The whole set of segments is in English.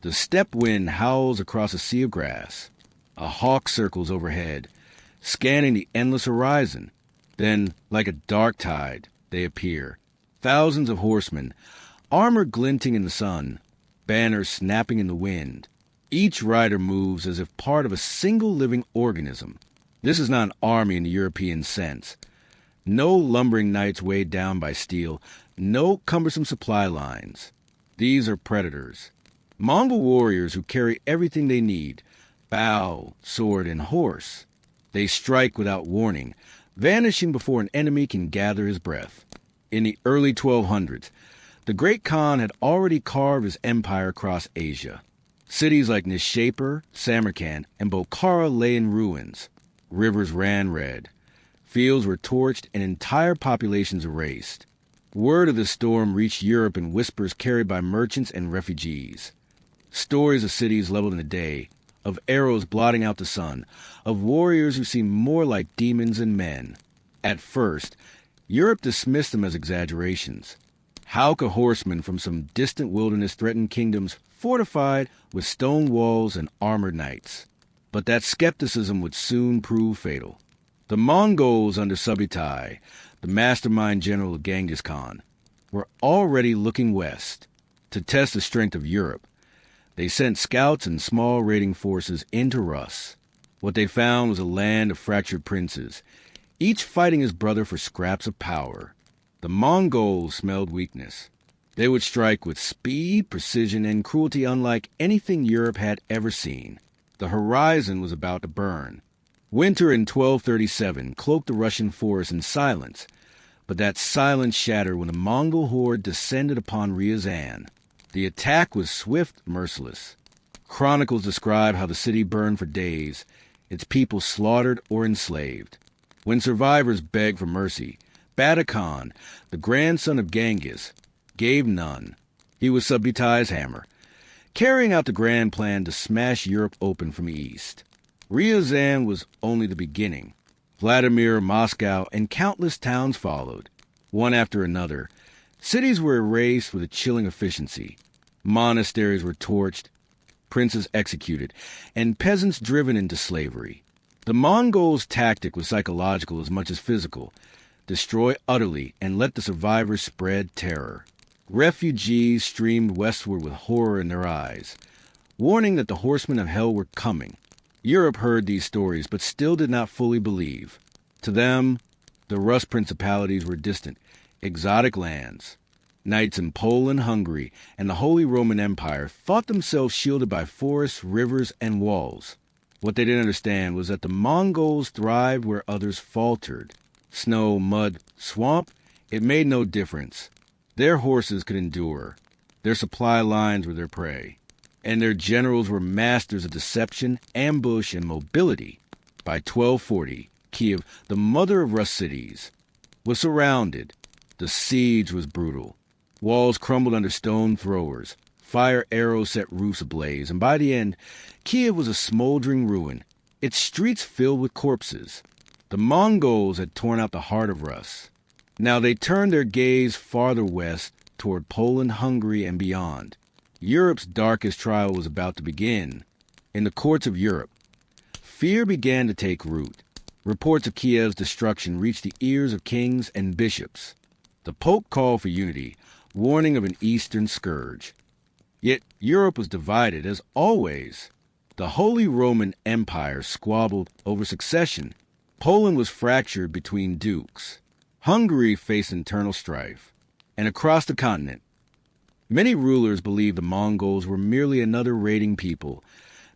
The steppe wind howls across a sea of grass. A hawk circles overhead, scanning the endless horizon. Then, like a dark tide, they appear. Thousands of horsemen, armor glinting in the sun, banners snapping in the wind. Each rider moves as if part of a single living organism. This is not an army in the European sense. No lumbering knights weighed down by steel, no cumbersome supply lines. These are predators. Mongol warriors who carry everything they need, bow, sword, and horse. They strike without warning, vanishing before an enemy can gather his breath. In the early 1200s, the great Khan had already carved his empire across Asia. Cities like Nishapur, Samarkand, and Bokhara lay in ruins. Rivers ran red. Fields were torched and entire populations erased. Word of the storm reached Europe in whispers carried by merchants and refugees. Stories of cities leveled in a day, of arrows blotting out the sun, of warriors who seemed more like demons than men. At first, Europe dismissed them as exaggerations. How could horsemen from some distant wilderness threaten kingdoms fortified with stone walls and armored knights? But that skepticism would soon prove fatal. The Mongols under Subutai, the mastermind general of Genghis Khan, were already looking west to test the strength of Europe. They sent scouts and small raiding forces into Rus. What they found was a land of fractured princes, each fighting his brother for scraps of power. The Mongols smelled weakness. They would strike with speed, precision, and cruelty unlike anything Europe had ever seen. The horizon was about to burn. Winter in 1237 cloaked the Russian forest in silence, but that silence shattered when the Mongol horde descended upon Ryazan. The attack was swift, merciless. Chronicles describe how the city burned for days, its people slaughtered or enslaved. When survivors begged for mercy, Batu Khan, the grandson of Genghis, gave none. He was Subutai's hammer, carrying out the grand plan to smash Europe open from the east. Ryazan was only the beginning. Vladimir, Moscow, and countless towns followed. One after another, cities were erased with a chilling efficiency. Monasteries were torched, princes executed, and peasants driven into slavery. The Mongols' tactic was psychological as much as physical. Destroy utterly and let the survivors spread terror. Refugees streamed westward with horror in their eyes, warning that the horsemen of hell were coming. Europe heard these stories, but still did not fully believe. To them, the Rus principalities were distant, exotic lands. Knights in Poland, Hungary, and the Holy Roman Empire thought themselves shielded by forests, rivers, and walls. What they didn't understand was that the Mongols thrived where others faltered. Snow, mud, swamp, it made no difference. Their horses could endure. Their supply lines were their prey. And their generals were masters of deception, ambush, and mobility. By 1240, Kiev, the mother of Rus cities, was surrounded. The siege was brutal. Walls crumbled under stone throwers. Fire arrows set roofs ablaze, and by the end, Kiev was a smoldering ruin, its streets filled with corpses. The Mongols had torn out the heart of Rus. Now they turned their gaze farther west toward Poland, Hungary, and beyond. Europe's darkest trial was about to begin. In the courts of Europe, fear began to take root. Reports of Kiev's destruction reached the ears of kings and bishops. The Pope called for unity, warning of an eastern scourge. Yet Europe was divided, as always. The Holy Roman Empire squabbled over succession. Poland was fractured between dukes. Hungary faced internal strife. And across the continent, many rulers believed the Mongols were merely another raiding people,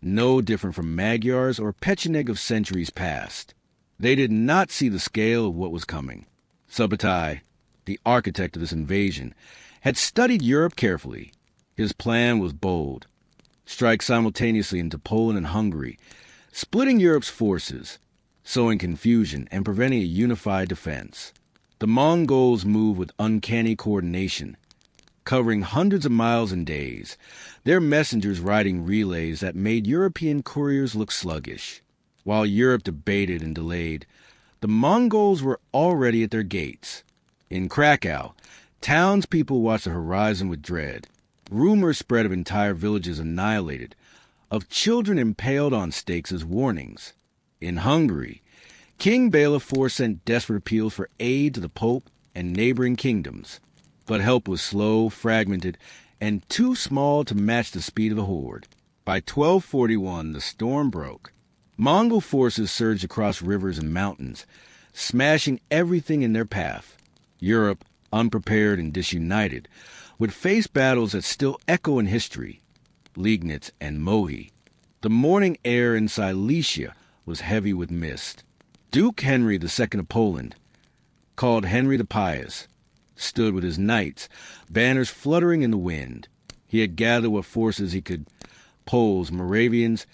no different from Magyars or Pecheneg of centuries past. They did not see the scale of what was coming. Subutai, the architect of this invasion, had studied Europe carefully. His plan was bold. Strike simultaneously into Poland and Hungary, splitting Europe's forces, sowing confusion and preventing a unified defense. The Mongols moved with uncanny coordination, covering hundreds of miles in days, their messengers riding relays that made European couriers look sluggish. While Europe debated and delayed, the Mongols were already at their gates. In Krakow, townspeople watched the horizon with dread. Rumors spread of entire villages annihilated, of children impaled on stakes as warnings. In Hungary, King Bela IV sent desperate appeals for aid to the Pope and neighboring kingdoms, but help was slow, fragmented, and too small to match the speed of the horde. By 1241, the storm broke. Mongol forces surged across rivers and mountains, smashing everything in their path. Europe, unprepared and disunited, would face battles that still echo in history, Liegnitz and Mohi. The morning air in Silesia was heavy with mist. Duke Henry II of Poland, called Henry the Pious, stood with his knights, banners fluttering in the wind. He had gathered what forces he could: Poles, Moravians,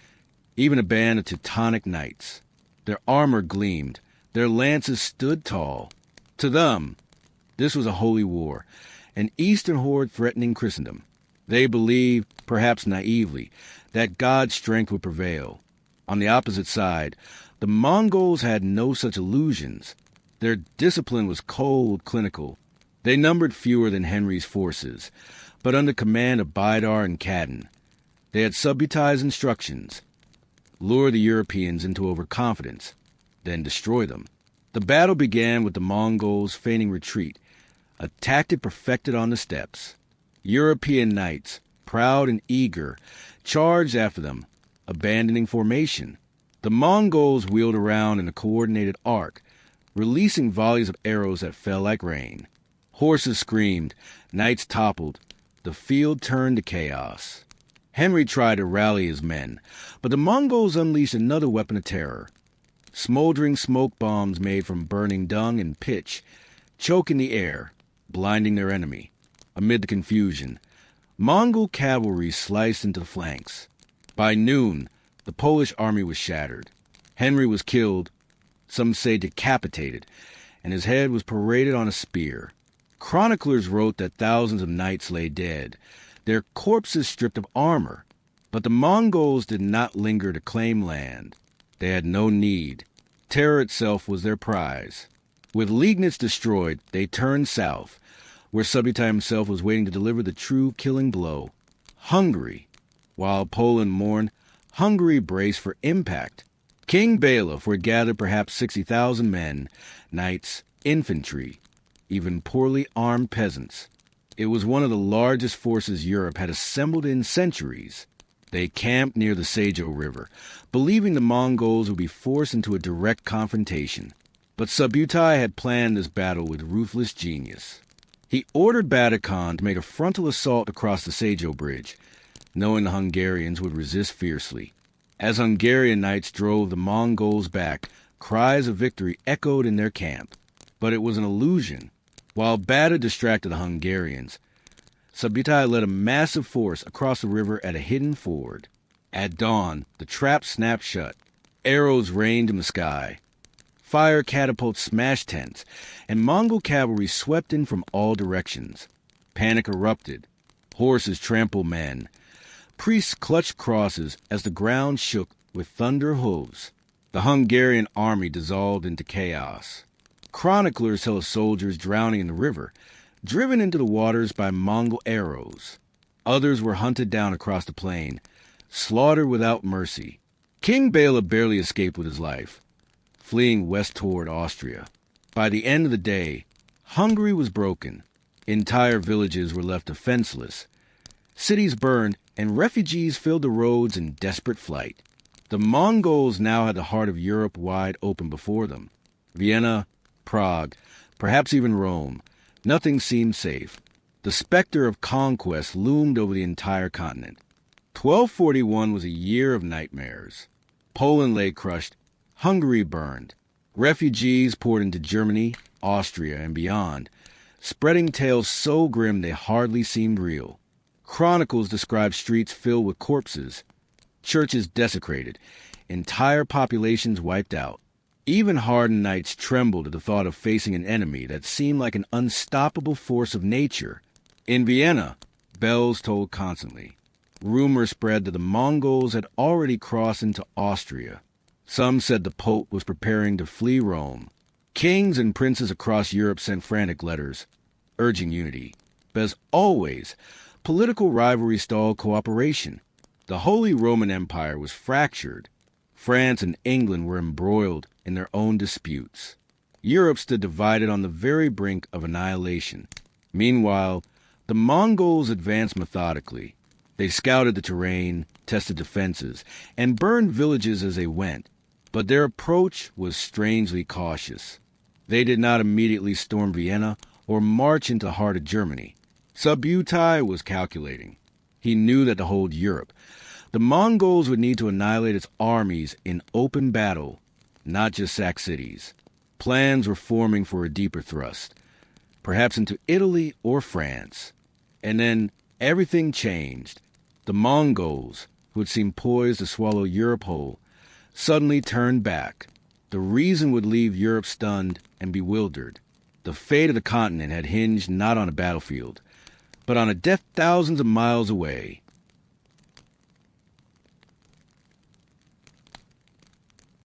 even a band of Teutonic knights. Their armor gleamed, their lances stood tall. To them, this was a holy war, an eastern horde threatening Christendom. They believed, perhaps naively, that God's strength would prevail. On the opposite side, the Mongols had no such illusions. Their discipline was cold, clinical. They numbered fewer than Henry's forces, but under command of Baidar and Khadan. They had Subutai's instructions: lure the Europeans into overconfidence, then destroy them. The battle began with the Mongols feigning retreat, a tactic perfected on the steppes. European knights, proud and eager, charged after them, abandoning formation. The Mongols wheeled around in a coordinated arc, releasing volleys of arrows that fell like rain. Horses screamed, knights toppled. The field turned to chaos. Henry tried to rally his men, but the Mongols unleashed another weapon of terror. Smoldering smoke bombs made from burning dung and pitch choke in the air, blinding their enemy. Amid the confusion, Mongol cavalry sliced into the flanks. By noon, the Polish army was shattered. Henry was killed, some say decapitated, and his head was paraded on a spear. Chroniclers wrote that thousands of knights lay dead, their corpses stripped of armor. But the Mongols did not linger to claim land. They had no need. Terror itself was their prize. With Liegnitz destroyed, they turned south, where Subutai himself was waiting to deliver the true killing blow. Hungary. While Poland mourned, Hungary braced for impact. King Bela gathered perhaps 60,000 men, knights, infantry, even poorly armed peasants. It was one of the largest forces Europe had assembled in centuries. They camped near the Sejo River, believing the Mongols would be forced into a direct confrontation. But Subutai had planned this battle with ruthless genius. He ordered Batu Khan to make a frontal assault across the Sejo Bridge, knowing the Hungarians would resist fiercely. As Hungarian knights drove the Mongols back, cries of victory echoed in their camp. But it was an illusion. While Batu distracted the Hungarians, Subutai led a massive force across the river at a hidden ford. At dawn, the trap snapped shut. Arrows rained in the sky. Fire catapults smashed tents, and Mongol cavalry swept in from all directions. Panic erupted. Horses trampled men. Priests clutched crosses as the ground shook with thunder hooves. The Hungarian army dissolved into chaos. Chroniclers tell of soldiers drowning in the river, driven into the waters by Mongol arrows. Others were hunted down across the plain, slaughtered without mercy. King Bela barely escaped with his life, fleeing west toward Austria. By the end of the day, Hungary was broken. Entire villages were left defenseless. Cities burned, and refugees filled the roads in desperate flight. The Mongols now had the heart of Europe wide open before them. Vienna, Prague, perhaps even Rome. Nothing seemed safe. The specter of conquest loomed over the entire continent. 1241 was a year of nightmares. Poland lay crushed. Hungary burned. Refugees poured into Germany, Austria, and beyond, spreading tales so grim they hardly seemed real. Chronicles described streets filled with corpses, churches desecrated, entire populations wiped out. Even hardened knights trembled at the thought of facing an enemy that seemed like an unstoppable force of nature. In Vienna, bells tolled constantly. Rumor spread that the Mongols had already crossed into Austria. Some said the Pope was preparing to flee Rome. Kings and princes across Europe sent frantic letters, urging unity. But as always, Political rivalry stalled cooperation. The Holy Roman Empire was fractured. France and England were embroiled in their own disputes. Europe stood divided on the very brink of annihilation. Meanwhile, the Mongols advanced methodically. They scouted the terrain, tested defenses, and burned villages as they went. But their approach was strangely cautious. They did not immediately storm Vienna or march into the heart of Germany. Subutai was calculating. He knew that to hold Europe, the Mongols would need to annihilate its armies in open battle, not just sack cities. Plans were forming for a deeper thrust, perhaps into Italy or France. And then everything changed. The Mongols, who had seemed poised to swallow Europe whole, suddenly turned back. The reason would leave Europe stunned and bewildered. The fate of the continent had hinged not on a battlefield, but on a death thousands of miles away.